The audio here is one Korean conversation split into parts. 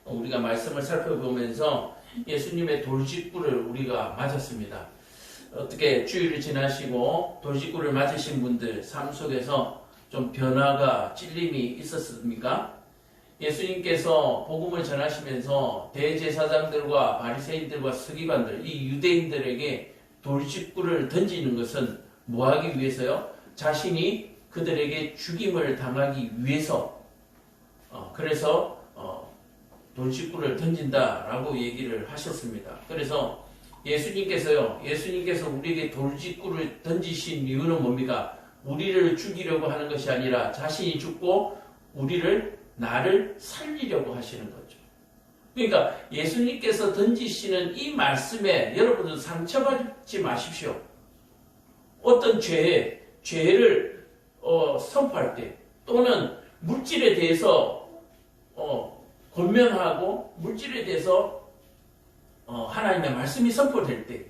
우리가 말씀을 살펴보면서 예수님의 돌직구를 우리가 맞았습니다. 어떻게 주일을 지나시고 돌직구를 맞으신 분들 삶 속에서 좀 변화가 찔림이 있었습니까? 예수님께서 복음을 전하시면서 대제사장들과 바리새인들과 서기관들, 이 유대인들에게 돌직구를 던지는 것은 뭐하기 위해서요? 자신이 그들에게 죽임을 당하기 위해서 그래서 돌직구를 던진다라고 얘기를 하셨습니다. 그래서 예수님께서 우리에게 돌직구를 던지신 이유는 뭡니까? 우리를 죽이려고 하는 것이 아니라 자신이 죽고 나를 살리려고 하시는 거죠. 그러니까 예수님께서 던지시는 이 말씀에 여러분들 상처받지 마십시오. 어떤 죄를 선포할 때 또는 물질에 대해서 권면하고 물질에 대해서 하나님의 말씀이 선포될 때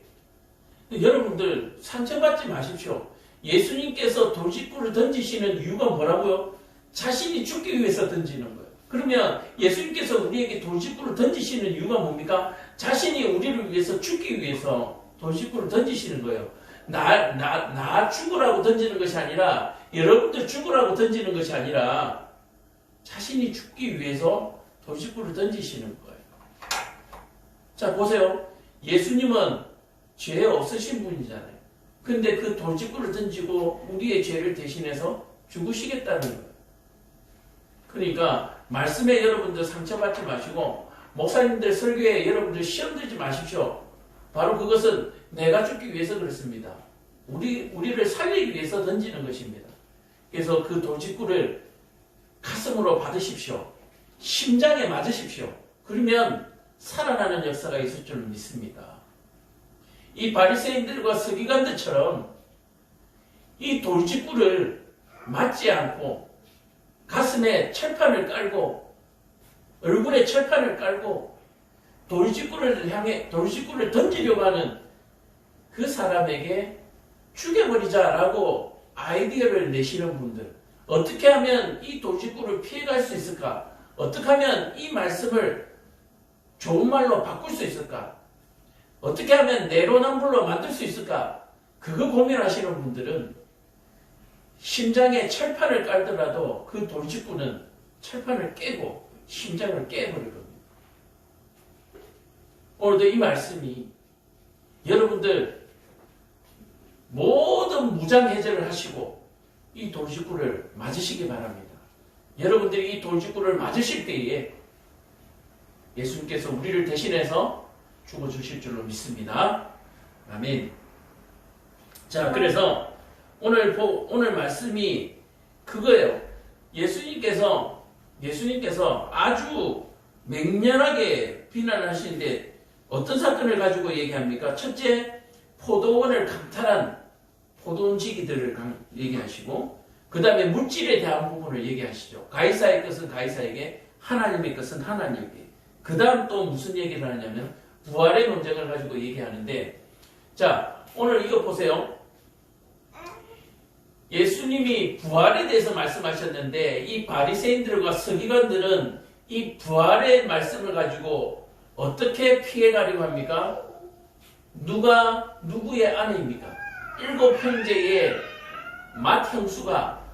여러분들 상처받지 마십시오. 예수님께서 돌직구를 던지시는 이유가 뭐라고요? 자신이 죽기 위해서 던지는 거예요. 그러면 예수님께서 우리에게 돌직구를 던지시는 이유가 뭡니까? 자신이 우리를 위해서 죽기 위해서 돌직구를 던지시는 거예요. 나 죽으라고 던지는 것이 아니라 여러분들 죽으라고 던지는 것이 아니라 자신이 죽기 위해서 돌직구를 던지시는 거예요. 자, 보세요. 예수님은 죄 없으신 분이잖아요. 근데 그 돌직구를 던지고 우리의 죄를 대신해서 죽으시겠다는 거예요. 그러니까 말씀에 여러분들 상처받지 마시고 목사님들 설교에 여러분들 시험 들지 마십시오. 바로 그것은 내가 죽기 위해서 그렇습니다. 우리를 살리기 위해서 던지는 것입니다. 그래서 그 돌직구를 가슴으로 받으십시오. 심장에 맞으십시오. 그러면 살아나는 역사가 있을 줄 믿습니다. 이 바리새인들과 서기관들처럼 이 돌직구를 맞지 않고 가슴에 철판을 깔고 얼굴에 철판을 깔고 돌직구를 던지려고 하는 그 사람에게 죽여버리자라고 아이디어를 내시는 분들, 어떻게 하면 이 돌직구를 피해갈 수 있을까? 어떻게 하면 이 말씀을 좋은 말로 바꿀 수 있을까? 어떻게 하면 내로남불로 만들 수 있을까? 그거 고민하시는 분들은 심장에 철판을 깔더라도 그 돌직구는 철판을 깨고 심장을 깨버리거든요. 오늘도 이 말씀이 여러분들 모든 무장 해제를 하시고 이 돌직구를 맞으시기 바랍니다. 여러분들이 이 돌직구를 맞으실 때에 예수님께서 우리를 대신해서 죽어주실 줄로 믿습니다. 아멘. 자, 그래서 오늘 말씀이 그거예요. 예수님께서 아주 맹렬하게 비난을 하시는데 어떤 사건을 가지고 얘기합니까? 첫째, 포도원을 강탈한 포도원 지기들을 얘기하시고 그 다음에 물질에 대한 부분을 얘기하시죠. 가이사의 것은 가이사에게, 하나님의 것은 하나님에게. 그 다음 또 무슨 얘기를 하냐면 부활의 논쟁을 가지고 얘기하는데, 자, 오늘 이거 보세요. 예수님이 부활에 대해서 말씀하셨는데 이 바리새인들과 서기관들은 이 부활의 말씀을 가지고 어떻게 피해가려고 합니까? 누가 누구의 아내입니까? 7 형제의 맏 형수가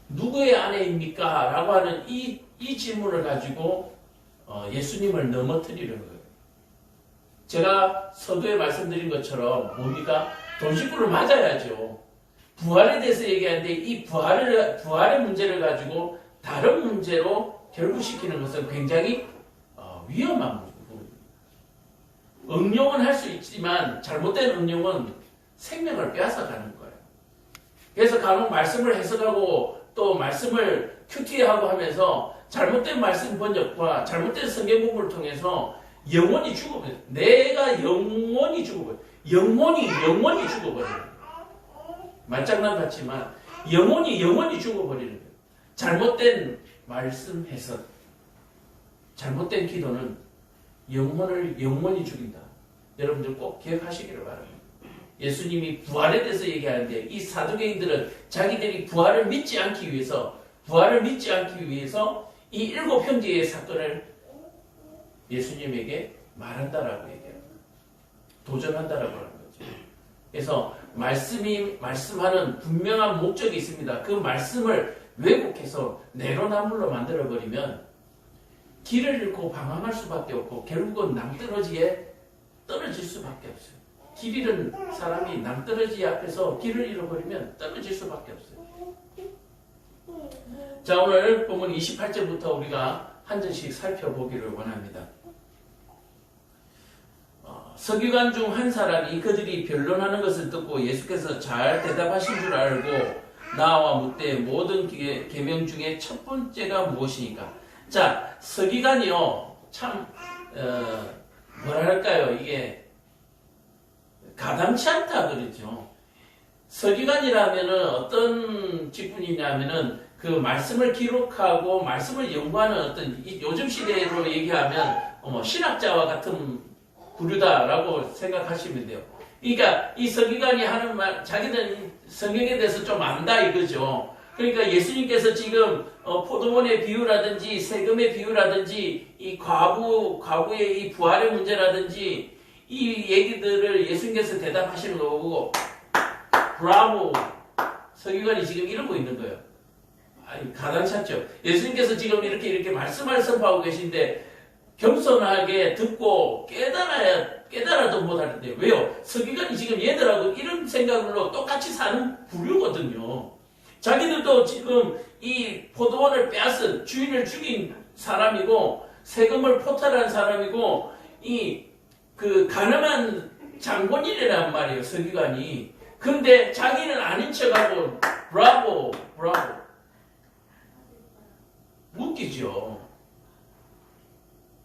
누구의 아내입니까? 라고 하는 이 질문을 가지고 예수님을 넘어뜨리는 거예요. 제가 서두에 말씀드린 것처럼 뭡니까? 돌직구를 맞아야죠. 부활에 대해서 얘기하는데 이 부활의 문제를 가지고 다른 문제로 결부시키는 것은 굉장히 위험한 부분입니다. 응용은 할 수 있지만 잘못된 응용은 생명을 빼앗아가는 거예요. 그래서 간혹 말씀을 해석하고 또 말씀을 큐티하고 하면서 잘못된 말씀 번역과 잘못된 성경 공부를 통해서 영원히 죽어버려요. 내가 영원히 죽어버려요. 영원히 죽어버려요. 말장난 같지만 영원히 죽어버리는 거예요. 잘못된 말씀 해석, 잘못된 기도는 영원히 죽인다. 여러분들 꼭 기억하시기를 바랍니다. 예수님이 부활에 대해서 얘기하는데 이 사두개인들은 자기들이 부활을 믿지 않기 위해서 이 7형제의 사건을 예수님에게 말한다라고 얘기해요. 도전한다라고 하는 거죠. 그래서 말씀하는 분명한 목적이 있습니다. 그 말씀을 왜곡해서 내로남불로 만들어버리면 길을 잃고 방황할 수밖에 없고 결국은 낭떠러지에 떨어질 수밖에 없어요. 길 잃은 사람이 낭떠러지 앞에서 길을 잃어버리면 떨어질 수밖에 없어요. 자, 오늘 본문 28절부터 우리가 한 절씩 살펴보기를 원합니다. 서기관 중 한 사람이 그들이 변론하는 것을 듣고 예수께서 잘 대답하신 줄 알고 나와 묻되 모든 계명 중에 첫 번째가 무엇이니까? 자, 서기관이요, 참 뭐랄까요, 이게 가당치 않다 그러죠. 서기관이라면은 어떤 직분이냐면은 그 말씀을 기록하고 말씀을 연구하는 어떤 요즘 시대로 얘기하면 신학자와 같은 부류다라고 생각하시면 돼요. 그러니까 이 서기관이 하는 말, 자기는 성경에 대해서 좀 안다 이거죠. 그러니까 예수님께서 지금 포도원의 비유라든지 세금의 비유라든지 이 과부의 이 부활의 문제라든지 이 얘기들을 예수님께서 대답하시는 거고, 브라보, 서기관이 지금 이러고 있는 거예요. 아니, 가당찮죠. 예수님께서 지금 이렇게 말씀을 선포하고 계신데 겸손하게 듣고 깨달아도 못하는데 왜요? 서기관이 지금 얘들하고 이런 생각으로 똑같이 사는 부류거든요. 자기들도 지금 이 포도원을 빼앗은 주인을 죽인 사람이고 세금을 포탈한 사람이고 그 가늠한 장본인이란 말이에요. 서기관이. 근데 자기는 아닌 척하고 브라보 웃기죠.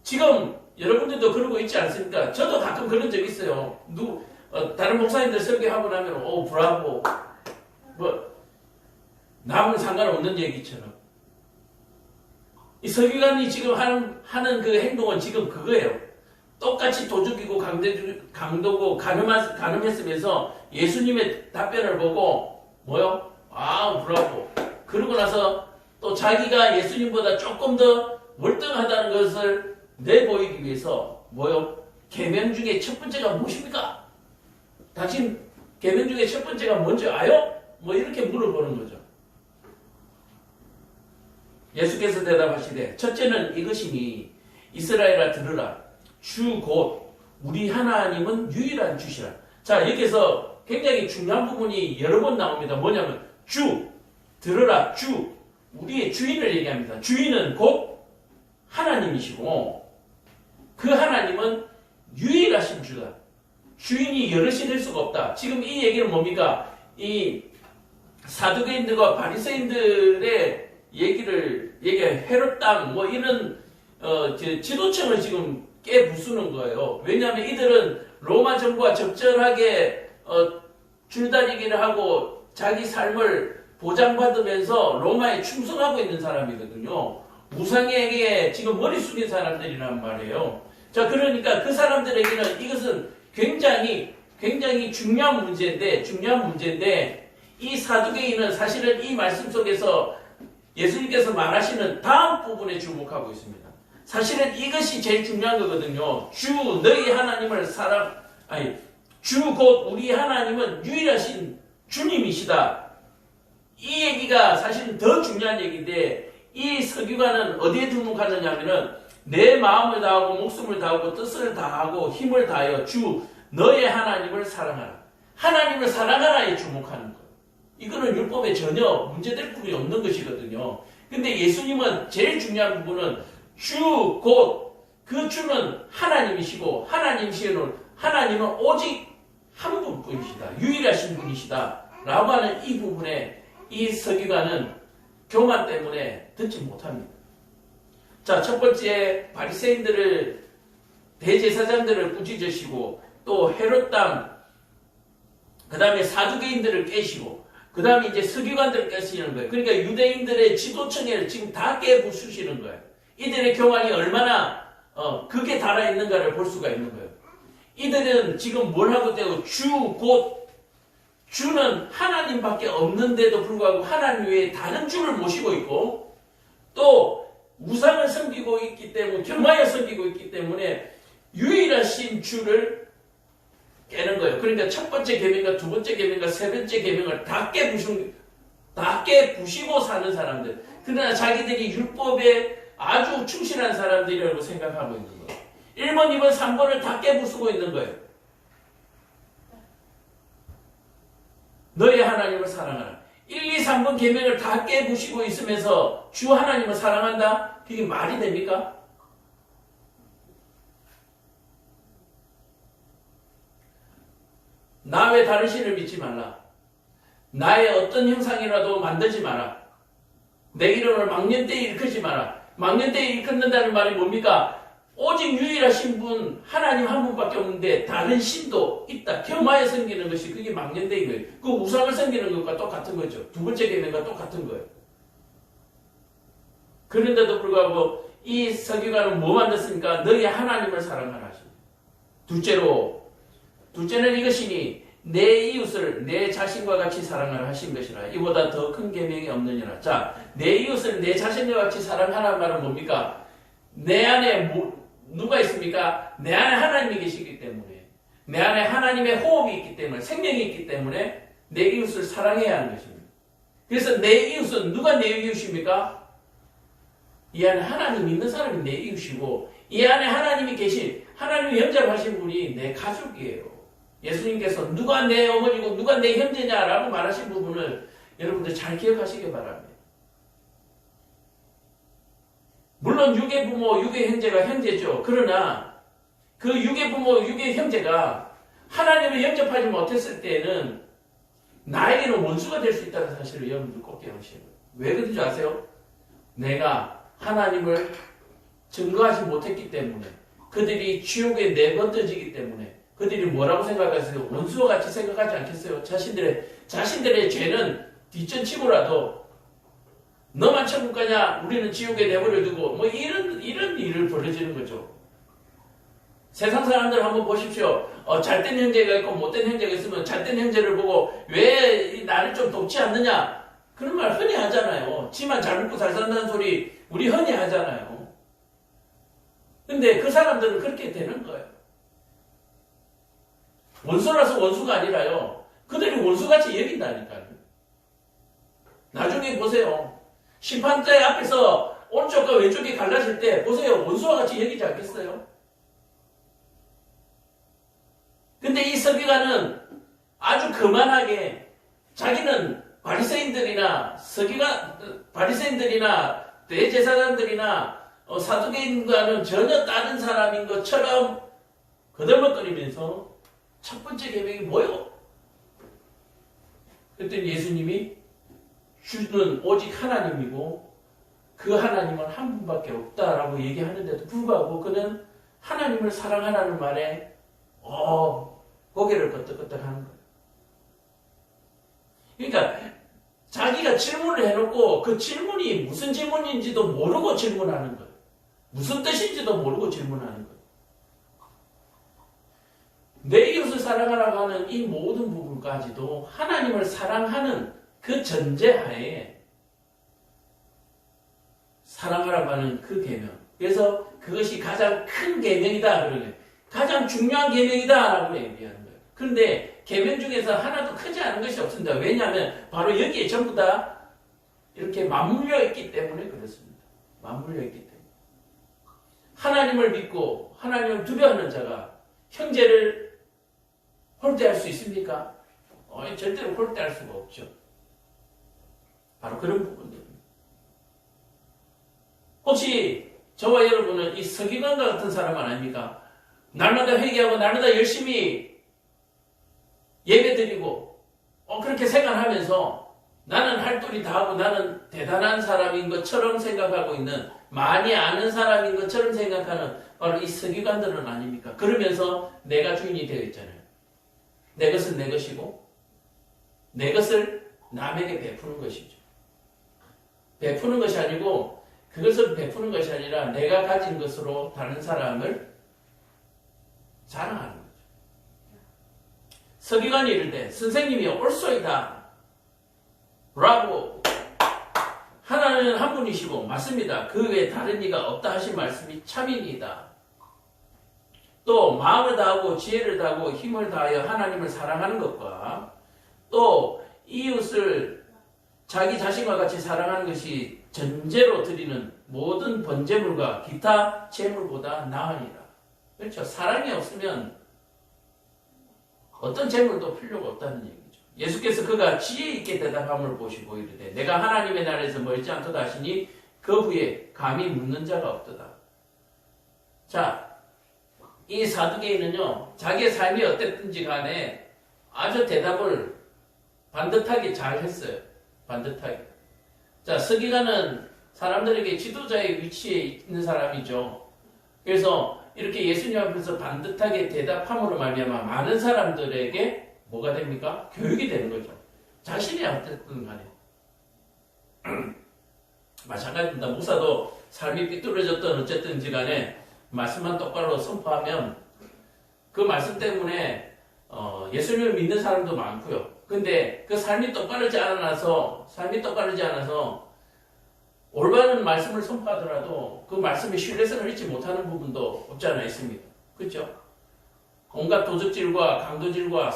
지금 여러분들도 그러고 있지 않습니까? 저도 가끔 그런 적 있어요. 다른 목사님들 설교하고 나면 브라보 남은 상관없는 얘기처럼. 이 서기관이 지금 하는 그 행동은 지금 그거예요. 똑같이 도둑이고 강도고 가늠했으면서 예수님의 답변을 보고 뭐요? 브라보. 그러고 나서 또 자기가 예수님보다 조금 더 월등하다는 것을 내보이기 위해서 뭐요? 계명 중에 첫 번째가 무엇입니까? 당신 계명 중에 첫 번째가 뭔지 아요? 이렇게 물어보는 거죠. 예수께서 대답하시되 첫째는 이것이니 이스라엘아 들으라. 주 곧 우리 하나님은 유일한 주시라. 자, 여기서 굉장히 중요한 부분이 여러 번 나옵니다. 뭐냐면 주, 들으라. 주, 우리의 주인을 얘기합니다. 주인은 곧 하나님이시고 그 하나님은 유일하신 주다. 주인이 여럿이 될 수가 없다. 지금 이 얘기는 뭡니까? 이 사두개인들과 바리새인들의 헤롯 땅 이런 지도층을 지금 깨부수는 거예요. 왜냐하면 이들은 로마 정부와 적절하게 줄다리기를 하고 자기 삶을 보장받으면서 로마에 충성하고 있는 사람이거든요. 우상에게 지금 머리 숙인 사람들이란 말이에요. 자, 그러니까 그 사람들에게는 이것은 굉장히 중요한 문제인데 이 사두개인은 사실은 이 말씀 속에서 예수님께서 말하시는 다음 부분에 주목하고 있습니다. 사실은 이것이 제일 중요한 거거든요. 주 너희 하나님을 주 곧 우리 하나님은 유일하신 주님이시다. 이 얘기가 사실은 더 중요한 얘기인데 이 서기관은 어디에 주목하느냐 하면은 내 마음을 다하고 목숨을 다하고 뜻을 다하고 힘을 다하여 주 너의 하나님을 사랑하라. 하나님을 사랑하라에 주목하는 거예요. 이거는 율법에 전혀 문제될 부분이 없는 것이거든요. 근데 예수님은 제일 중요한 부분은 주 곧 그 주는 하나님이시고 하나님은 오직 한 분뿐이시다. 유일하신 분이시다. 라고 하는 이 부분에 이 서기관은 교만 때문에 듣지 못합니다. 자, 첫 번째 바리새인들을 대제사장들을 꾸짖으시고 또 헤롯 땅 그 다음에 사두개인들을 깨시고 그 다음에 이제 서기관들을 깨시는 거예요. 그러니까 유대인들의 지도층을 지금 다 깨부수시는 거예요. 이들의 교만이 얼마나 극에 달아있는가를 볼 수가 있는 거예요. 이들은 지금 뭘 하고 있다고 주는 하나님밖에 없는데도 불구하고 하나님 외에 다른 주를 모시고 있고 또 우상을 섬기고 있기 때문에, 겸하여 섬기고 있기 때문에 유일하신 주를 깨는 거예요. 그러니까 첫 번째 계명과 두 번째 계명과 세 번째 계명을 다 깨부시고 사는 사람들. 그러나 자기들이 율법에 아주 충실한 사람들이라고 생각하고 있는 거예요. 1번, 2번, 3번을 다 깨부수고 있는 거예요. 너의 하나님을 사랑하라. 1, 2, 3번 계명을 다 깨부시고 있으면서 주 하나님을 사랑한다? 그게 말이 됩니까? 나 외 다른 신을 믿지 말라. 나의 어떤 형상이라도 만들지 마라. 내 이름을 망년대에 일컫지 마라. 망년대에 일컫는다는 말이 뭡니까? 오직 유일하신 분, 하나님 한 분밖에 없는데 다른 신도 있다. 겸하여 섬기는 것이 그게 망년대인 거예요. 그 우상을 섬기는 것과 똑같은 거죠. 두 번째 계명과 똑같은 거예요. 그런데도 불구하고 이 서기관은 뭐 만들었습니까? 너희 하나님을 사랑하라 하십니다. 둘째는 이것이니 내 이웃을 내 자신과 같이 사랑하라 하신 것이라. 이보다 더 큰 계명이 없느니라. 자, 내 이웃을 내 자신과 같이 사랑하라는 말은 뭡니까? 내 안에 누가 있습니까? 내 안에 하나님이 계시기 때문에, 내 안에 하나님의 호흡이 있기 때문에, 생명이 있기 때문에 내 이웃을 사랑해야 하는 것입니다. 그래서 내 이웃은 누가 내 이웃입니까? 이 안에 하나님 있는 사람이 내 이웃이고, 이 안에 하나님이 계신, 하나님이 영접하신 분이 내 가족이에요. 예수님께서 누가 내 어머니고 누가 내 형제냐라고 말하신 부분을 여러분들 잘 기억하시기 바랍니다. 물론 육의 부모, 육의 형제가 형제죠. 그러나 그 육의 부모, 육의 형제가 하나님을 영접하지 못했을 때에는 나에게는 원수가 될 수 있다는 사실을 여러분들 꼭 기억하시는 거예요. 왜 그런지 아세요? 내가 하나님을 증거하지 못했기 때문에, 그들이 지옥에 내버려지기 때문에 그들이 뭐라고 생각하세요? 원수와 같이 생각하지 않겠어요? 자신들의 죄는 뒷전치고라도 너만 천국 가냐? 우리는 지옥에 내버려두고 뭐 이런 일을 벌어지는 거죠. 세상 사람들 한번 보십시오. 잘된 형제가 있고 못된 형제가 있으면 잘된 형제를 보고 왜 나를 좀 돕지 않느냐? 그런 말 흔히 하잖아요. 지만 잘 먹고 잘 산다는 소리 우리 흔히 하잖아요. 근데 그 사람들은 그렇게 되는 거예요. 원수라서 원수가 아니라요. 그들이 원수같이 여긴다니까요. 나중에 보세요. 심판대 앞에서 오른쪽과 왼쪽이 갈라질 때 보세요. 원수와 같이 여기지 않겠어요? 근데 이 서기관은 아주 거만하게 자기는 바리새인들이나 대제사장들이나 사두개인과는 전혀 다른 사람인 것처럼 거들먹거리면서 첫 번째 계명이 뭐요? 그랬더니 예수님이 주는 오직 하나님이고 그 하나님은 한 분밖에 없다라고 얘기하는데도 불구하고 그는 하나님을 사랑하라는 말에 고개를 끄덕끄덕 하는 거예요. 그러니까 자기가 질문을 해놓고 그 질문이 무슨 질문인지도 모르고 질문하는 거예요. 무슨 뜻인지도 모르고 질문하는 거예요. 내 이웃을 사랑하라고 하는 이 모든 부분까지도 하나님을 사랑하는 그 전제하에 사랑하라고 하는 그 계명. 그래서 그것이 가장 큰 계명이다. 그러게. 가장 중요한 계명이다라고 얘기하는 거예요. 그런데 계명 중에서 하나도 크지 않은 것이 없습니다. 왜냐하면 바로 여기에 전부 다 이렇게 맞물려 있기 때문에 그렇습니다. 맞물려 있기 때문에. 하나님을 믿고 하나님을 두려워하는 자가 형제를 홀대할 수 있습니까? 절대로 홀대할 수가 없죠. 바로 그런 부분들입니다. 혹시 저와 여러분은 이 서기관과 같은 사람 아닙니까? 날마다 회개하고 날마다 열심히 예배드리고 그렇게 생각하면서 나는 할 도리 다 하고 나는 대단한 사람인 것처럼 생각하고 있는, 많이 아는 사람인 것처럼 생각하는 바로 이 서기관들은 아닙니까? 그러면서 내가 주인이 되어 있잖아요. 내 것은 내 것이고 내 것을 남에게 베푸는 것이죠. 베푸는 것이 아니고 그것을 베푸는 것이 아니라 내가 가진 것으로 다른 사람을 자랑하는 거죠. 서기관이 이럴 때 선생님이 옳소이다 라고 하나는 한 분이시고 맞습니다. 그 외에 다른 이가 없다 하신 말씀이 참이니이다. 또 마음을 다하고 지혜를 다하고 힘을 다하여 하나님을 사랑하는 것과 또 이웃을 자기 자신과 같이 사랑하는 것이 전제로 드리는 모든 번제물과 기타 제물보다 나으니라. 그렇죠. 사랑이 없으면 어떤 제물도 필요가 없다는 얘기죠. 예수께서 그가 지혜 있게 대답함을 보시고 이르되 내가 하나님의 나라에서 멀지 않도다 하시니 그 후에 감히 묻는 자가 없도다. 자, 이 사두개인은요, 자기의 삶이 어땠든지 간에 아주 대답을 반듯하게 잘 했어요. 반듯하게. 자, 서기관은 사람들에게 지도자의 위치에 있는 사람이죠. 그래서 이렇게 예수님 앞에서 반듯하게 대답함으로 말미암아 많은 사람들에게 뭐가 됩니까? 교육이 되는 거죠. 자신이 어쨌든 간에. 마찬가지입니다. 목사도 삶이 삐뚤어졌던 어쨌든지 간에 말씀만 똑바로 선포하면 그 말씀 때문에 예수님을 믿는 사람도 많고요. 근데 그 삶이 똑바르지 않아서 올바른 말씀을 선포하더라도 그 말씀의 신뢰성을 잃지 못하는 부분도 없지 않아 있습니다. 그렇죠? 온갖 도적질과 강도질과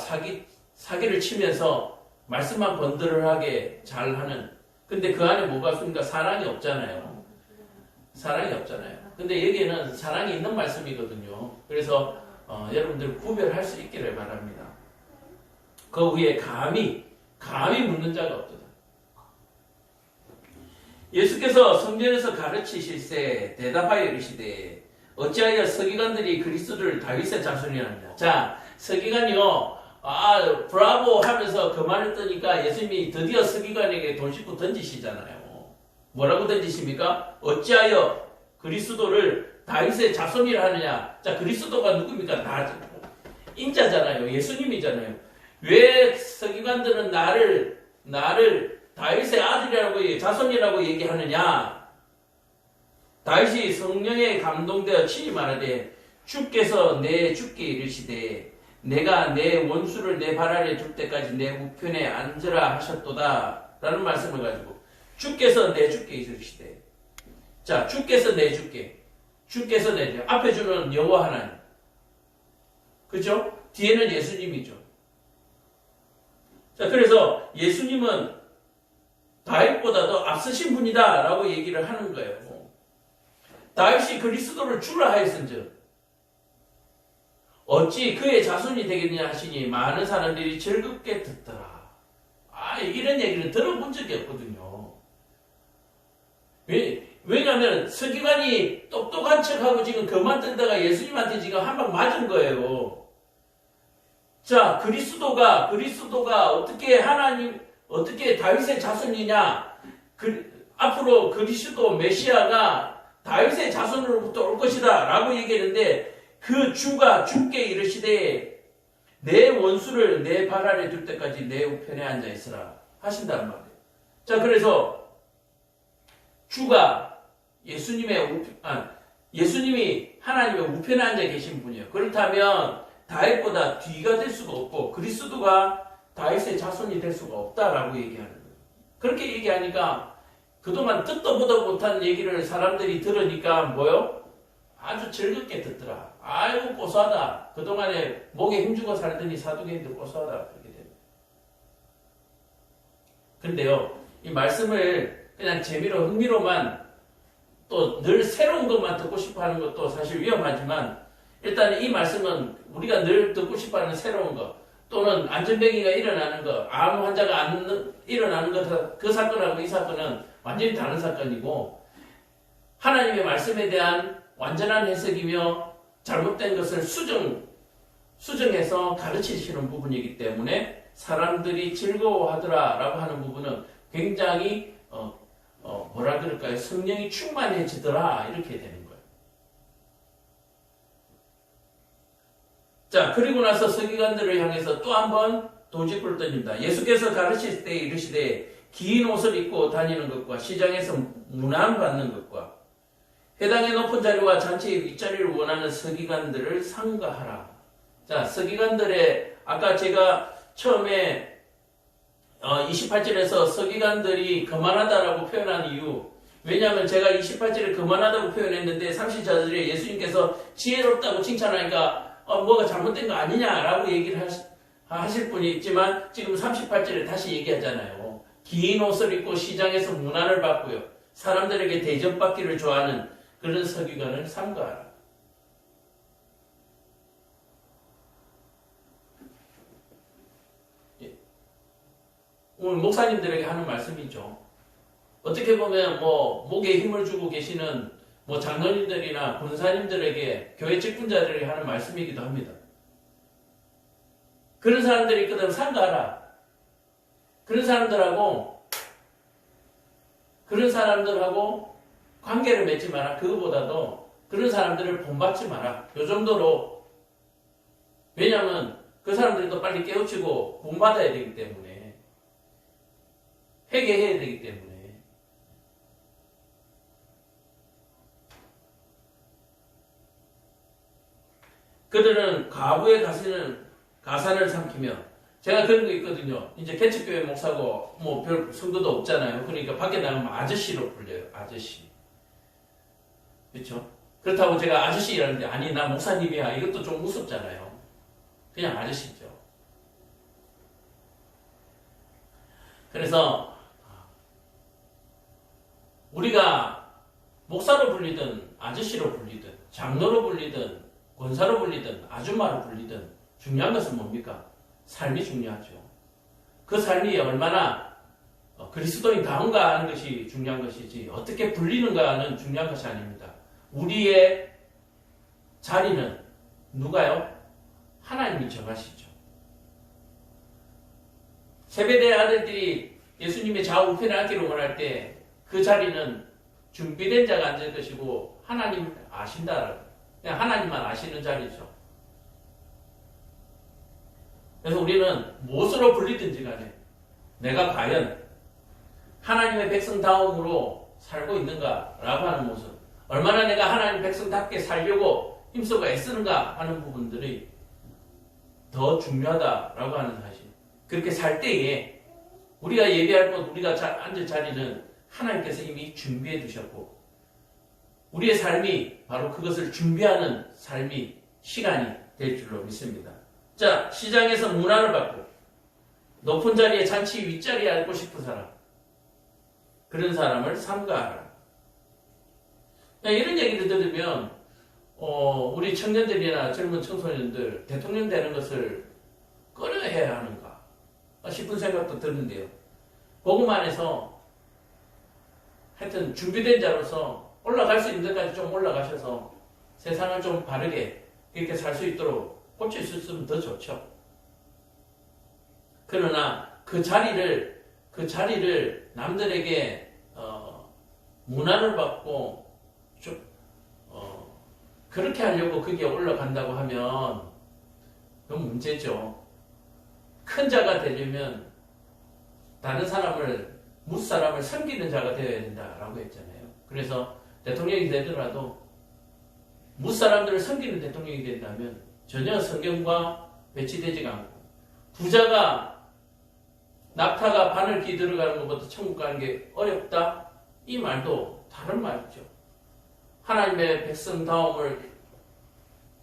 사기를 치면서 말씀만 번들하게 잘하는, 근데 그 안에 뭐가 있습니까? 사랑이 없잖아요. 사랑이 없잖아요. 근데 여기에는 사랑이 있는 말씀이거든요. 그래서 여러분들 구별할 수 있기를 바랍니다. 그 후에 감히 묻는 자가 없도다. 예수께서 성전에서 가르치실세 대답하여 이르시되 어찌하여 서기관들이 그리스도를 다윗의 자손이라느냐. 자, 서기관이요, 브라보 하면서 그 말을 뜨니까 예수님이 드디어 서기관에게 돈 싣고 던지시잖아요. 뭐라고 던지십니까? 어찌하여 그리스도를 다윗의 자손이라 하느냐. 자, 그리스도가 누굽니까? 인자잖아요. 예수님이잖아요. 왜 서기관들은 나를 다윗의 아들이라고 자손이라고 얘기하느냐? 다윗이 성령에 감동되어 친히 말하되 주께서 내 주께 이르시되 내가 내 원수를 내 발 아래 둘 때까지 내 우편에 앉으라 하셨도다 라는 말씀을 가지고 주께서 내 주께 이르시되, 자, 주께서 내 주께 앞에 주는 여호와 하나님, 그죠? 뒤에는 예수님이죠. 자, 그래서 예수님은 다윗보다도 앞서신 분이다 라고 얘기를 하는 거예요. 다윗이 그리스도를 주라 하였은즉 어찌 그의 자손이 되겠느냐 하시니 많은 사람들이 즐겁게 듣더라. 이런 얘기를 들어본 적이 없거든요. 왜냐하면 서기관이 똑똑한 척하고 지금 그만 뜬다가 예수님한테 지금 한 방 맞은 거예요. 자, 그리스도가 어떻게 다윗의 자손이냐? 앞으로 그리스도 메시아가 다윗의 자손으로부터 올 것이다 라고 얘기했는데 그 주가 주께 이르시되 내 원수를 내 발 아래 둘 때까지 내 우편에 앉아 있으라 하신단 말이에요. 자, 그래서 주가 예수님이 하나님의 우편에 앉아 계신 분이에요. 그렇다면 다윗보다 뒤가 될 수가 없고 그리스도가 다윗의 자손이 될 수가 없다라고 얘기하는 거예요. 그렇게 얘기하니까 그동안 듣도 보도 못한 얘기를 사람들이 들으니까 뭐요? 아주 즐겁게 듣더라. 아이고 고소하다. 그동안에 목에 힘주고 살더니 사두개인들 고소하다. 그렇게 됩니다. 근데요, 이 말씀을 그냥 재미로 흥미로만 또 늘 새로운 것만 듣고 싶어 하는 것도 사실 위험하지만 일단 이 말씀은 우리가 늘 듣고 싶어 하는 새로운 것 또는 안전뱅이가 일어나는 것, 암 환자가 안 일어나는 것, 그 사건하고 이 사건은 완전히 다른 사건이고 하나님의 말씀에 대한 완전한 해석이며 잘못된 것을 수정해서 가르치시는 부분이기 때문에 사람들이 즐거워하더라 라고 하는 부분은 굉장히 뭐라 그럴까요? 성령이 충만해지더라 이렇게 되는 거예요. 자, 그리고 나서 서기관들을 향해서 또 한 번 도직구를 던집니다. 예수께서 가르칠 때 이르시되 긴 옷을 입고 다니는 것과 시장에서 문안받는 것과 회당의 높은 자리와 잔치의 윗자리를 원하는 서기관들을 삼가하라. 자, 서기관들의 아까 제가 처음에 28절에서 서기관들이 거만하다라고 표현한 이유, 왜냐하면 제가 28절에 거만하다고 표현했는데 34절에 예수님께서 지혜롭다고 칭찬하니까 뭐가 잘못된 거 아니냐라고 얘기를 하실 분이 있지만 지금 38절에 다시 얘기하잖아요. 긴 옷을 입고 시장에서 문안을 받고요. 사람들에게 대접받기를 좋아하는 그런 서기관을 삼가하라. 오늘 목사님들에게 하는 말씀이죠. 어떻게 보면 목에 힘을 주고 계시는 장로님들이나 권사님들에게 교회 직분자들에게 하는 말씀이기도 합니다. 그런 사람들이 있거든. 삼가하라. 그런 사람들하고 관계를 맺지 마라. 그거보다도 그런 사람들을 본받지 마라. 요 정도로. 왜냐하면 그 사람들이 또 빨리 깨우치고 본받아야 되기 때문에. 회개해야 되기 때문에. 그들은 과부의 가산을 삼키며, 제가 그런 거 있거든요. 이제 개척교회 목사고 별 성도도 없잖아요. 그러니까 밖에 나가면 아저씨로 불려요. 아저씨. 그렇죠? 그렇다고 제가 아저씨라는데 아니 나 목사님이야. 이것도 좀 무섭잖아요. 그냥 아저씨죠. 그래서 우리가 목사로 불리든 아저씨로 불리든 장로로 불리든 권사로 불리든 아줌마로 불리든 중요한 것은 뭡니까? 삶이 중요하죠. 그 삶이 얼마나 그리스도인다운가 하는 것이 중요한 것이지 어떻게 불리는가는 중요한 것이 아닙니다. 우리의 자리는 누가요? 하나님이 정하시죠. 세베대의 아들들이 예수님의 좌우편에 앉기를 원할 때 그 자리는 준비된 자가 앉을 것이고 하나님 아신다. 그냥 하나님만 아시는 자리죠. 그래서 우리는 무엇으로 불리든지 간에 내가 과연 하나님의 백성다움으로 살고 있는가라고 하는 모습, 얼마나 내가 하나님 백성답게 살려고 힘쓰고 애쓰는가 하는 부분들이 더 중요하다라고 하는 사실. 그렇게 살 때에 우리가 예배할 곳, 우리가 앉을 자리는 하나님께서 이미 준비해 두셨고 우리의 삶이 바로 그것을 준비하는 삶이 시간이 될 줄로 믿습니다. 자, 시장에서 문안을 받고 높은 자리에 잔치 윗자리에 앉고 싶은 사람, 그런 사람을 삼가하라. 이런 얘기를 들으면 우리 청년들이나 젊은 청소년들 대통령 되는 것을 꺼려해야 하는가 싶은 생각도 드는데요. 복음 안에서 하여튼 준비된 자로서 올라갈 수 있는 데까지 좀 올라가셔서 세상을 좀 바르게 이렇게 살 수 있도록 고칠 수 있으면 더 좋죠. 그러나 그 자리를 남들에게 문안을 받고 그렇게 하려고 거기에 올라간다고 하면 그건 문제죠. 큰 자가 되려면 다른 무사람을 섬기는 자가 되어야 된다라고 했잖아요. 그래서 대통령이 되더라도 무사람들을 섬기는 대통령이 된다면 전혀 성경과 배치되지가 않고 부자가 낙타가 바늘귀 들어가는 것보다 천국 가는 게 어렵다? 이 말도 다른 말이죠. 하나님의 백성다움을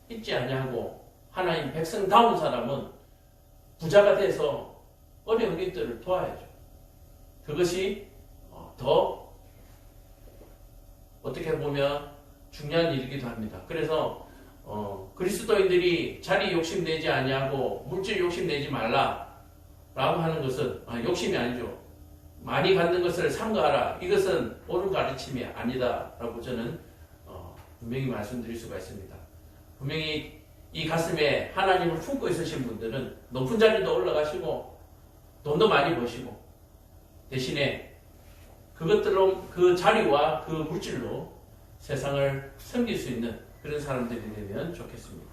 잊지 아니하고 하나님 백성다운 사람은 부자가 돼서 어려운 일들을 도와야죠. 그것이 더 어떻게 보면 중요한 일이기도 합니다. 그래서 그리스도인들이 자리 욕심내지 아니하고 물질 욕심내지 말라라고 하는 것은 욕심이 아니죠. 많이 갖는 것을 삼가하라. 이것은 옳은 가르침이 아니다라고 저는 분명히 말씀드릴 수가 있습니다. 분명히 이 가슴에 하나님을 품고 있으신 분들은 높은 자리도 올라가시고 돈도 많이 버시고 대신에 그것들로 그 자리와 그 물질로 세상을 섬길 수 있는 그런 사람들이 되면 좋겠습니다.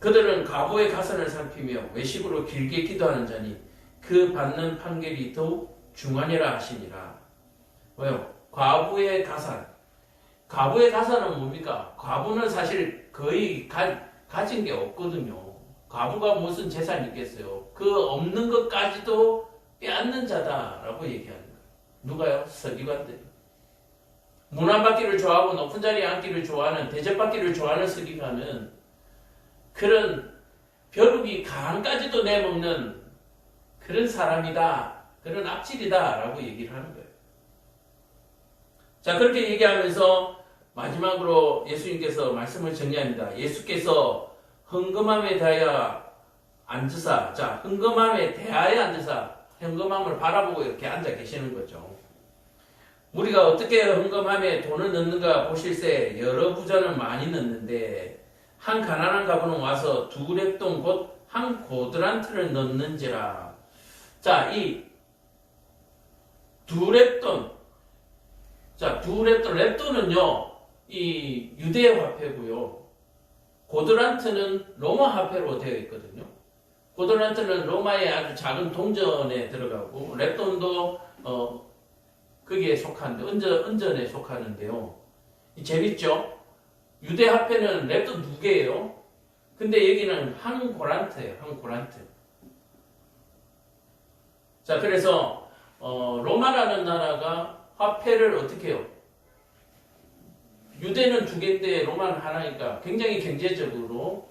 그들은 과부의 가산을 살피며 외식으로 길게 기도하는 자니 그 받는 판결이 더욱 중하니라 하시니라. 왜요? 과부의 가산. 과부의 가산은 뭡니까? 과부는 사실 거의 가진 게 없거든요. 과부가 무슨 재산이 있겠어요? 그 없는 것까지도 빼앗는 자다라고 얘기하는 거예요. 누가요? 서기관들이. 문안받기를 좋아하고 높은 자리에 앉기를 좋아하는, 대접받기를 좋아하는 서기관은 그런 벼룩이 간까지도 내먹는 그런 사람이다, 그런 악질이다라고 얘기를 하는 거예요. 자, 그렇게 얘기하면서 마지막으로 예수님께서 말씀을 정리합니다. 예수께서 흥금함에 대하여 앉으사, 자, 흥금함에 대하여 앉으사, 흥금함을 바라보고 이렇게 앉아 계시는 거죠. 우리가 어떻게 흥금함에 돈을 넣는가 보실세 여러 부자는 많이 넣는데 한 가난한 가부는 와서 두 렙돈 곧 한 고드란트를 넣는지라. 자, 이 두 렙돈, 자, 두 렙돈, 렙돈은요 이 유대 화폐고요. 고드란트는 로마 화폐로 되어 있거든요. 고드란트는 로마의 아주 작은 동전에 들어가고 렙돈도 거기에 속하는데 은전에 속하는데요. 재밌죠? 유대 화폐는 렙돈 2개예요. 근데 여기는 한 고란트예요. 한 고란트. 자, 그래서 로마라는 나라가 화폐를 어떻게 해요? 유대는 2개인데 로마는 하나니까 굉장히 경제적으로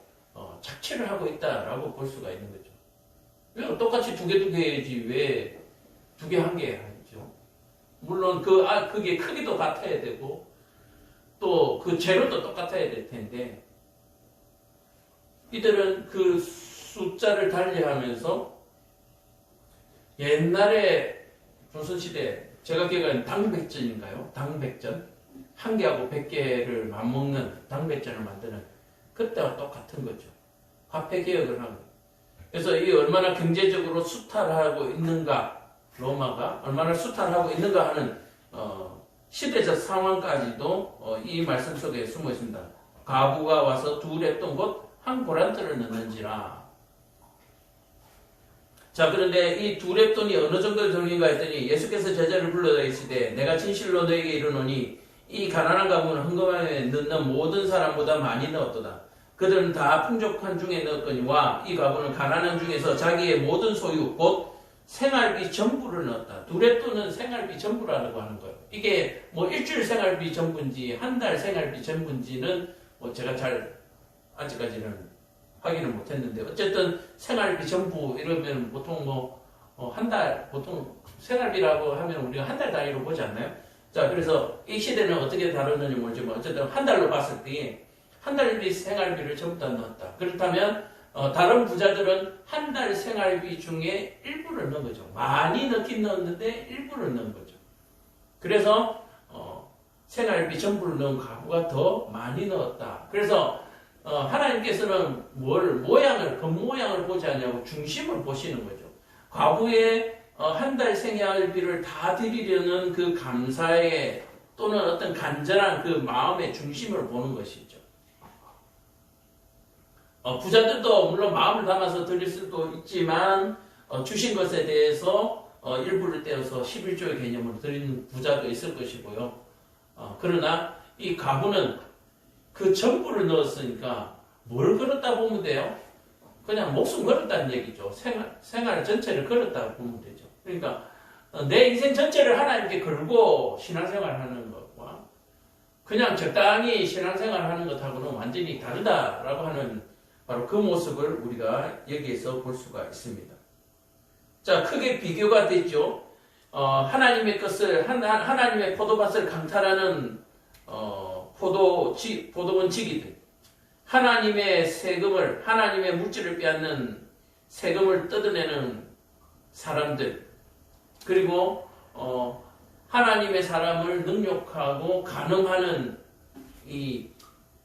착취를 하고 있다라고 볼 수가 있는 거죠. 왜 똑같이 2개 해야지 왜 2개 1개 하죠? 물론 그게 크기도 같아야 되고 또 그 재료도 똑같아야 될 텐데 이들은 그 숫자를 달리하면서 옛날에 조선시대 제가 기억하는 당백전인가요? 당백전? 1개하고 100개를 맞먹는 당백전을 만드는 그때와 똑같은 거죠. 화폐 개혁을 하고. 그래서 이 얼마나 경제적으로 수탈하고 있는가, 로마가 얼마나 수탈하고 있는가 하는 시대적 상황까지도 이 말씀 속에 숨어 있습니다. 가부가 와서 두 렙돈 곧 한 고란트를 넣는지라. 자, 그런데 이 두 렙돈이 어느 정도 들린가 했더니 예수께서 제자를 불러다 있으되 내가 진실로 너에게 이르노니 이 가난한 가부는 흥금함에 넣는 모든 사람보다 많이 넣었도다. 그들은 다 풍족한 중에 넣었거니와 이 가부는 가난한 중에서 자기의 모든 소유 곧 생활비 전부를 넣었다. 두 렙돈은 생활비 전부라고 하는 거예요. 이게 뭐 일주일 생활비 전부인지 한 달 생활비 전부인지는 뭐 제가 잘 아직까지는 확인을 못했는데 어쨌든 생활비 전부 이러면 보통 한 달 보통 생활비라고 하면 우리가 한 달 단위로 보지 않나요? 자, 그래서 이 시대는 어떻게 다루는지 모르지만 어쨌든 한 달로 봤을 때 한 달비 생활비를 전부 다 넣었다. 그렇다면 다른 부자들은 한 달 생활비 중에 일부를 넣은 거죠. 많이 넣긴 넣었는데 일부를 넣은 거죠. 그래서 생활비 전부를 넣은 가구가 더 많이 넣었다. 그래서 하나님께서는 겉모양을 보지 않냐고 중심을 보시는 거죠. 과부의 한 달 생활비를 다 드리려는 그 감사의 또는 어떤 간절한 그 마음의 중심을 보는 것이죠. 부자들도 물론 마음을 담아서 드릴 수도 있지만 주신 것에 대해서 일부를 떼어서 11조의 개념으로 드리는 부자도 있을 것이고요. 그러나 이 가부는 그 전부를 넣었으니까 뭘 걸었다 보면 돼요? 그냥 목숨 걸었다는 얘기죠. 생활 전체를 걸었다고 보면 되죠. 그러니까 내 인생 전체를 하나님께 걸고 신앙생활 하는 것과 그냥 적당히 신앙생활 하는 것하고는 완전히 다르다라고 하는 바로 그 모습을 우리가 여기에서 볼 수가 있습니다. 자, 크게 비교가 됐죠. 하나님의 것을, 하나님의 포도밭을 강탈하는 포도원 지기들, 하나님의 세금을, 하나님의 물질을 빼앗는 세금을 뜯어내는 사람들, 그리고 하나님의 사람을 능욕하고 간음하는 이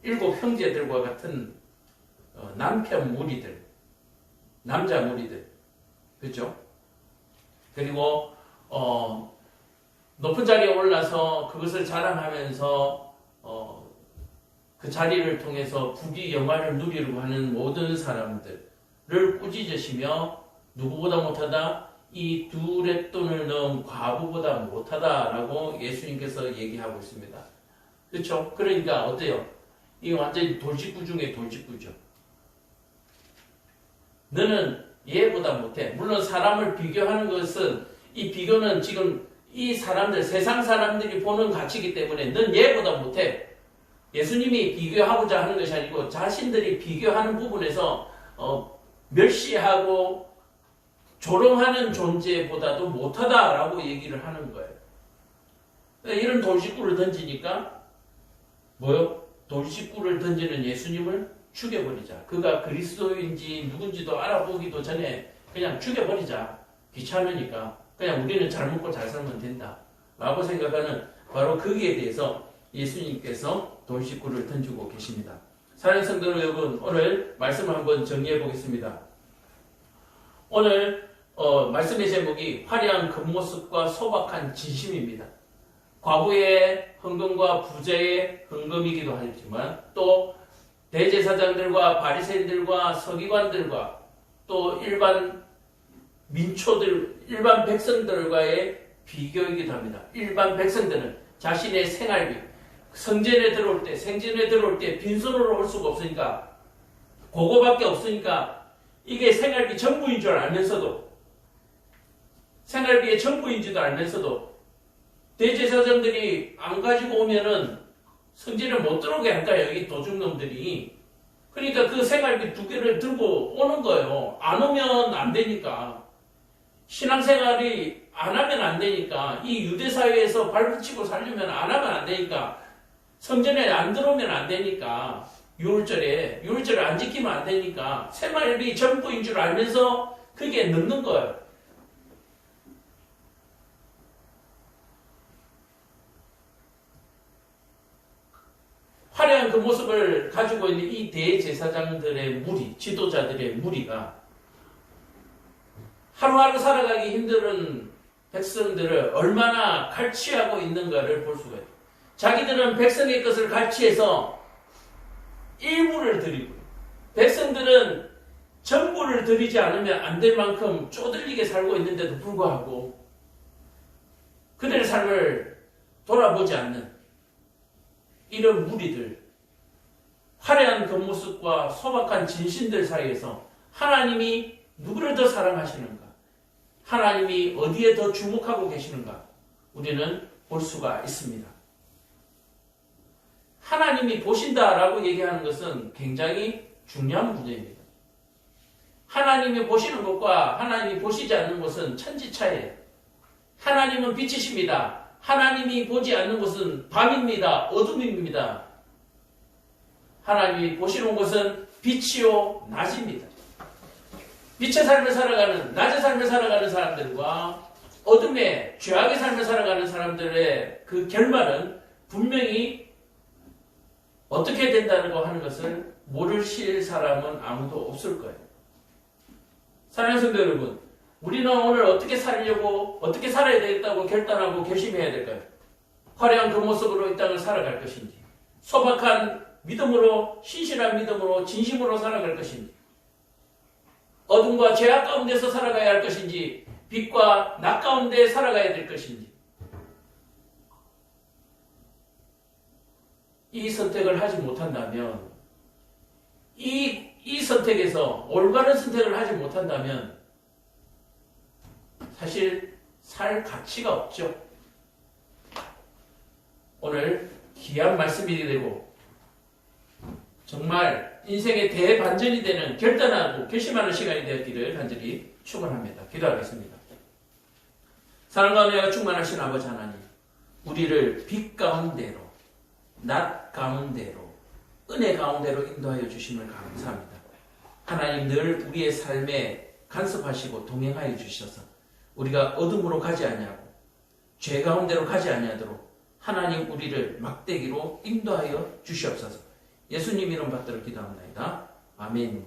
7 형제들과 같은 남편 무리들, 남자 무리들, 그렇죠? 그리고 높은 자리에 올라서 그것을 자랑하면서 그 자리를 통해서 부귀 영화를 누리려고 하는 모든 사람들을 꾸짖으시며 누구보다 못하다, 이 두 렙돈을 넣은 과부보다 못하다라고 예수님께서 얘기하고 있습니다. 그렇죠? 그러니까 어때요? 이 완전히 돌직구 중에 돌직구죠. 너는 얘보다 못해. 물론 사람을 비교하는 것은 이 비교는 지금 이 사람들 세상 사람들이 보는 가치이기 때문에 넌 얘보다 못해. 예수님이 비교하고자 하는 것이 아니고 자신들이 비교하는 부분에서 멸시하고 조롱하는 존재보다도 못하다라고 얘기를 하는 거예요. 이런 돌직구를 던지니까 뭐요? 돌직구를 던지는 예수님을 죽여버리자. 그가 그리스도인지 누군지도 알아보기도 전에 그냥 죽여버리자. 귀찮으니까 그냥 우리는 잘 먹고 잘 살면 된다 라고 생각하는 바로 거기에 대해서 예수님께서 돌직구를 던지고 계십니다. 사랑하는 성도 여러분, 오늘 말씀을 한번 정리해 보겠습니다. 오늘 말씀의 제목이 화려한 겉모습과 소박한 진심입니다. 과부의 헌금과 부자의 헌금이기도 하지만 또 대제사장들과 바리새인들과 서기관들과 또 일반 민초들, 일반 백성들과의 비교이기도 합니다. 일반 백성들은 자신의 생활비, 성전에 들어올 때, 생전에 들어올 때 빈손으로 올 수가 없으니까, 그거밖에 없으니까 이게 생활비 전부인 줄 알면서도, 생활비의 전부인 줄도 알면서도 대제사장들이 안 가지고 오면은 성전에 못 들어오게 할까요? 이 도둑놈들이. 그러니까 그 생활비 2개를 들고 오는 거예요. 안 오면 안 되니까. 신앙생활이 안 하면 안 되니까. 이 유대사회에서 발붙이고 살려면 안 하면 안 되니까. 성전에 안 들어오면 안 되니까. 유월절에 안 지키면 안 되니까. 생활비 전부인 줄 알면서 그게 넣는 거예요. 화려한 그 모습을 가지고 있는 이 대제사장들의 무리, 지도자들의 무리가 하루하루 살아가기 힘든 백성들을 얼마나 갈취하고 있는가를 볼 수가 있어요. 자기들은 백성의 것을 갈취해서 일부를 드리고 백성들은 전부를 드리지 않으면 안 될 만큼 쪼들리게 살고 있는데도 불구하고 그들의 삶을 돌아보지 않는 이런 무리들, 화려한 겉모습과 소박한 진심들 사이에서 하나님이 누구를 더 사랑하시는가? 하나님이 어디에 더 주목하고 계시는가? 우리는 볼 수가 있습니다. 하나님이 보신다라고 얘기하는 것은 굉장히 중요한 문제입니다. 하나님이 보시는 것과 하나님이 보시지 않는 것은 천지차이예요. 하나님은 빛이십니다. 하나님이 보지 않는 것은 밤입니다. 어둠입니다. 하나님이 보시는 것은 빛이요 낮입니다. 빛의 삶을 살아가는, 낮의 삶을 살아가는 사람들과 어둠의 죄악의 삶을 살아가는 사람들의 그 결말은 분명히 어떻게 된다고 하는 것을 모르실 사람은 아무도 없을 거예요. 사랑하는 성도 여러분, 우리는 오늘 어떻게 살려고, 어떻게 살아야 되겠다고 결단하고 결심해야 될까요? 화려한 그 모습으로 이 땅을 살아갈 것인지, 소박한 믿음으로, 신실한 믿음으로, 진심으로 살아갈 것인지, 어둠과 죄악 가운데서 살아가야 할 것인지, 빛과 낮 가운데 살아가야 될 것인지, 이 선택을 하지 못한다면, 이 선택에서 올바른 선택을 하지 못한다면 사실 살 가치가 없죠. 오늘 귀한 말씀이 되고 정말 인생의 대반전이 되는 결단하고 결심하는 시간이 되었기를 간절히 축원합니다. 기도하겠습니다. 사랑과 은혜가 충만하신 아버지 하나님, 우리를 빛 가운데로, 낮 가운데로, 은혜 가운데로 인도하여 주심을 감사합니다. 하나님 늘 우리의 삶에 간섭하시고 동행하여 주셔서 우리가 어둠으로 가지 아니하고 죄 가운데로 가지 아니하도록 하나님 우리를 막대기로 인도하여 주시옵소서. 예수님 이름 받들어 기도합니다. 아멘.